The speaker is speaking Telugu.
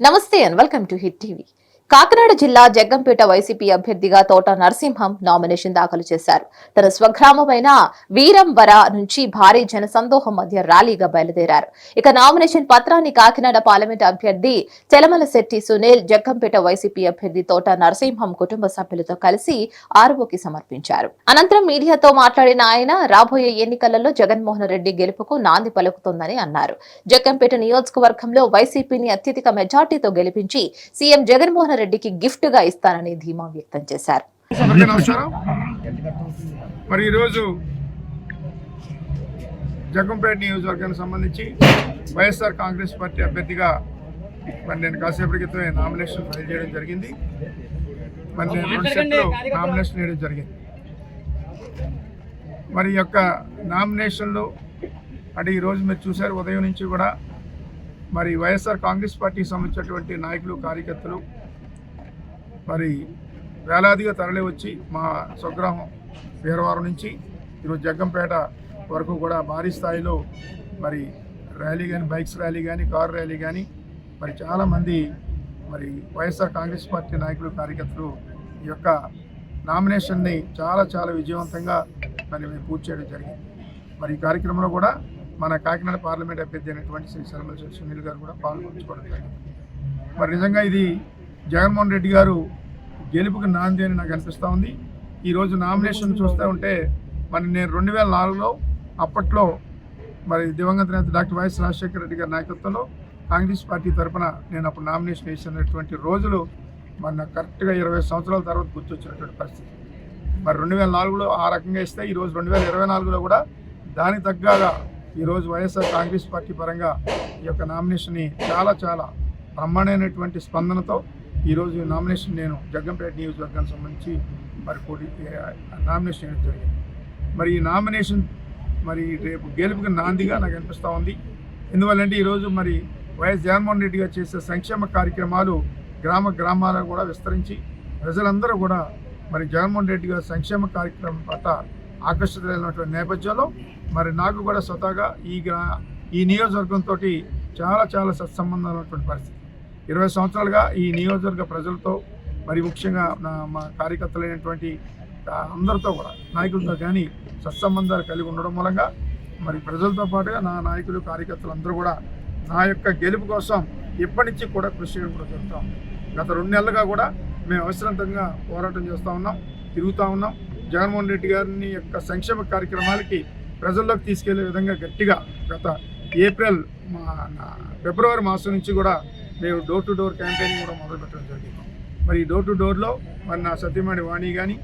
నమస్తే and welcome to hit TV. Kakinada జిల్లా జగ్గంపేట వైసీపీ అభ్యర్థిగా తోట నరసింహం నామినేషన్ దాఖలు చేశారు. తన స్వగ్రామమైన వీరంవర నుంచి భారీ జనసందోహం మధ్య ర్యాలీగా బయలుదేరారు. ఇక నామినేషన్ పత్రాన్ని కాకినాడ పార్లమెంట్ అభ్యర్థి చెలమలశెట్టి సునీల్, జగ్గంపేట వైసీపీ అభ్యర్థి తోట నరసింహం కుటుంబ సభ్యులతో కలిసి ఆర్ఓకి సమర్పించారు. అనంతరం మీడియాతో మాట్లాడిన ఆయన రాబోయే ఎన్నికలలో జగన్మోహన్ రెడ్డి గెలుపుకు నాంది పలుకుతోందని అన్నారు. జగ్గంపేట నియోజకవర్గంలో వైసీపీని అత్యధిక మెజార్టీతో గెలిపించి సీఎం జగన్మోహన్ రెడ్డికి గిఫ్ట్ గా ఇస్తానని ధీమా వ్యక్తం చేశారు. మరి ఈరోజు జగ్గంపేట నియోజకవర్గానికి సంబంధించి వైఎస్ఆర్ కాంగ్రెస్ పార్టీ అభ్యర్థిగా మరి నేను కాసేపటి క్రితమే నామినేషన్ ఫైల్ చేయడం జరిగింది. మరి నేను 2 సెట్లు నామినేషన్ వేయడం జరిగింది. మరి ఈ యొక్క నామినేషన్లో అంటే ఈరోజు మీరు చూశారు, ఉదయం నుంచి కూడా మరి వైఎస్ఆర్ కాంగ్రెస్ పార్టీకి సంబంధించినటువంటి నాయకులు, కార్యకర్తలు మరి వేలాదిగా తరలి వచ్చి మా స్వగ్రామం వీరవరం నుంచి ఈరోజు జగ్గంపేట వరకు కూడా భారీ స్థాయిలో మరి ర్యాలీ కానీ, బైక్స్ ర్యాలీ కానీ, కారు ర్యాలీ కానీ మరి చాలామంది మరి వైఎస్ఆర్ కాంగ్రెస్ పార్టీ నాయకులు, కార్యకర్తలు ఈ యొక్క నామినేషన్ని చాలా విజయవంతంగా మరి మేము పూర్తి చేయడం జరిగింది. మరి ఈ కార్యక్రమంలో కూడా మన కాకినాడ పార్లమెంట్ అభ్యర్థి అయినటువంటి శ్రీ చెలమలశెట్టి సునీల్ గారు కూడా పాల్గొంచుకోవడం జరిగింది. మరి నిజంగా ఇది జగన్మోహన్ రెడ్డి గారు గెలుపుకి నాంది అని నాకు అనిపిస్తూ ఉంది. ఈరోజు నామినేషన్ చూస్తూ ఉంటే మరి నేను 2004లో అప్పట్లో మరి దివంగత నేత డాక్టర్ వైఎస్ రాజశేఖర రెడ్డి గారి నాయకత్వంలో కాంగ్రెస్ పార్టీ తరఫున నేను అప్పుడు నామినేషన్ వేసినటువంటి రోజులు మరి నాకు కరెక్ట్గా 20 సంవత్సరాల తర్వాత గుర్తొచ్చినటువంటి పరిస్థితి. మరి 2004లో ఆ రకంగా ఇస్తే ఈరోజు 2024లో కూడా దానికి తగ్గగా ఈరోజు వైఎస్ఆర్ కాంగ్రెస్ పార్టీ పరంగా ఈ యొక్క నామినేషన్ని చాలా బ్రహ్మాండమైనటువంటి స్పందనతో ఈరోజు నామినేషన్ నేను జగ్గంపేట నియోజకవర్గానికి సంబంధించి మరి నామినేషన్ చేయడం జరిగింది. మరి ఈ నామినేషన్ మరి రేపు గెలుపుకి నాందిగా నాకు అనిపిస్తూ ఉంది. ఎందువల్లంటే ఈరోజు మరి వైఎస్ జగన్మోహన్ రెడ్డి గారు చేసే సంక్షేమ కార్యక్రమాలు గ్రామాలకు కూడా విస్తరించి ప్రజలందరూ కూడా మరి జగన్మోహన్ రెడ్డి గారి సంక్షేమ కార్యక్రమం పట్ల ఆకర్షితులైనటువంటి నేపథ్యంలో మరి నాకు కూడా స్వతహాగా ఈ నియోజకవర్గంతో చాలా సత్సంబంధాలు ఉన్నటువంటి పరిస్థితి. 20 సంవత్సరాలుగా ఈ నియోజకవర్గ ప్రజలతో మరి ముఖ్యంగా మా కార్యకర్తలైనటువంటి అందరితో కూడా నాయకులతో కానీ సత్సంబంధాలు కలిగి ఉండడం మూలంగా మరి ప్రజలతో పాటుగా నా నాయకులు, కార్యకర్తలు అందరూ కూడా నా యొక్క గెలుపు కోసం ఇప్పటి నుంచి కూడా కృషి చేయడం కూడా జరుగుతూ ఉంది. గత 2 నెలలుగా కూడా మేము అవసరంతంగా పోరాటం చేస్తూ ఉన్నాం, తిరుగుతూ ఉన్నాం. జగన్మోహన్ రెడ్డి గారిని యొక్క సంక్షేమ కార్యక్రమాలకి ప్రజల్లోకి తీసుకెళ్లే విధంగా గట్టిగా గత ఫిబ్రవరి మాసం నుంచి కూడా మేము డోర్ టు డోర్ క్యాంపెయినింగ్ కూడా మొదలుపెట్టడం జరిగింది. మరి ఈ డోర్ టు డోర్లో మరి నా సతీమణి వాణి కానీ,